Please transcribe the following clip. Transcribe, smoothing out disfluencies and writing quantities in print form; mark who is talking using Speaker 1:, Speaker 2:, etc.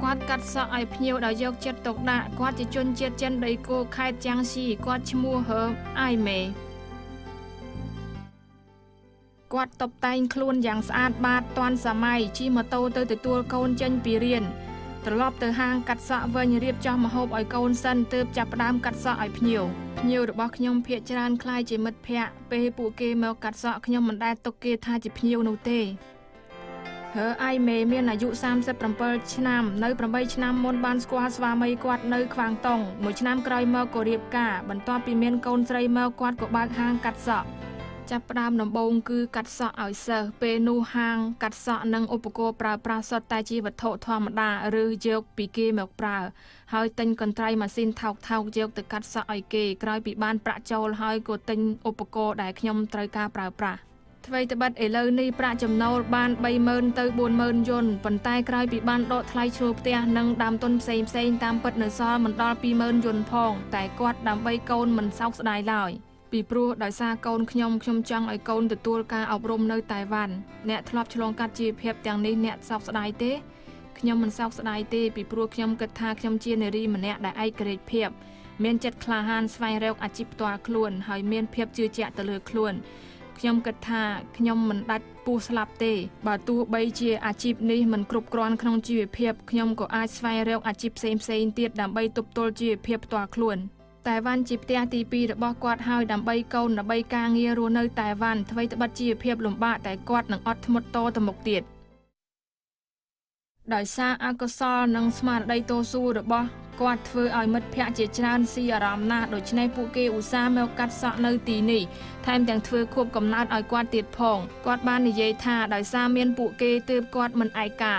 Speaker 1: គាត់កាត់សក់ឲ្យភ្ញៀវដោយយកចិត្តទុកដាក់គាត់ជាជនជាតិចិនដីគោខេត្តចាំងស៊ីគាត់ឈ្មោះហឺអៃមេគាត់តុបតែងខ្លួនយ៉ាងស្អាតបាតទាន់សម័យជិះម៉ូតូទៅទទួលកូនចេញពីរៀនត្រឡប់ទៅហាងកាត់សក់វិញរៀបចំម្ហូបឲ្យកូនសិនទើបចាប់ផ្ដើមកាត់សក់ឲ្យភ្ញៀវរបស់ខ្ញុំភាគច្រើនក្លាយជាមិត្តភ័ក្តិពេលពួកគេមកកាត់សក់ខ្ញុំមិនដែលទុកគេថាជាភ្ញៀវនោះទេហឺអៃមេមានអាយុ37ឆ្នាំនៅ8ឆ្នាំមុនបានស្គាល់ស្វាមីគាត់នៅខ្វាងតុងមួយឆ្នាំក្រោយមកក៏រៀបការបន្ទាប់ពីមានកូនស្រីមកគាត់ក៏បើកហាងកាត់សក់ចាប់ផ្ដើមដំបូងគឺកាត់សក់ឲ្យសិស្សពេលនោះហាងកាត់សក់និងឧបករណ៍ប្រើប្រាស់សុទ្ធតែជាវត្ថុធម្មតាឬយកពីគេមកប្រើហើយទិញកន្ត្រៃម៉ាស៊ីនថោកយកទៅកាត់សក់ឲ្យគេក្រោយពីបានប្រាក់ចូលហើយក៏ទិញឧបករណ៍ដែលខ្ញុំត្រូវការប្រើប្រាស់ថ្មីត្បិតឥឡូវនេះប្រាក់ចំណូលបាន 30,000 ទៅ 40,000 យន់ប៉ុន្តែក្រោយពីបានដកថ្លៃឈ្នួលផ្ទះនិងដើមទុនផ្សេងតាមពិតនៅសល់មិនដល់ 20,000 យន់ផងតែគាត់ដើម្បីកូនមិនសោកស្ដាយឡើយពីព្រោះដោយសារកូនខ្ញុំចង់ឲ្យកូនទទួលការអប់រំនៅតៃវ៉ាន់អ្នកធ្លាប់ឆ្លងកាត់ជីវភាពទាំងនេះអ្នកសោកស្ដាយទេខ្ញុំមិនសោកស្ដាយទេពីព្រោះខ្ញុំគិតថាខ្ញុំជានារីម្នាក់ដែលឯករាជ្យភាពមានចិត្តក្លាហានស្វែងរកអាជីពផ្ទាល់ខ្លួនហើយមានភាពជឿជាក់ទៅលើខ្លួនខ្ញុំគិតថាខ្ញុំមិនដាច់ពោះស្លាប់ទេបើទោះបីជាអាជីពនេះមិនគ្រប់គ្រាន់ក្នុងជីវភាពខ្ញុំក៏អាចស្វែងរកអាជីពផ្សេងទៀតដើម្បីទប់ទល់ជីវភាពផ្ទាល់ខ្លួនតៃវ៉ាន់ជាផ្ទះទី2របស់គាត់ហើយដើម្បីកូនដើម្បីការងាររស់នៅតៃវ៉ាន់ថ្មីត្បិតជីវភាពលំបាកតែគាត់នឹងអត់ធ្មត់តទៅមុខទៀតដោយសារអកុសលនិងស្មារតីតស៊ូរបស់គាត់ធ្វើឲ្យមិត្តភ័ក្តិជាច្រើនស៊ីអារម្មណ៍ណាស់ដូច្នេះពួកគេឧស្សាហ៍មកកាត់សក់នៅទីនេះថែមទាំងធ្វើខួបកំណើតឲ្យគាត់ទៀតផងគាត់បាននិយាយថាដោយសារមានពួកគេទើបគាត់មិនឯកា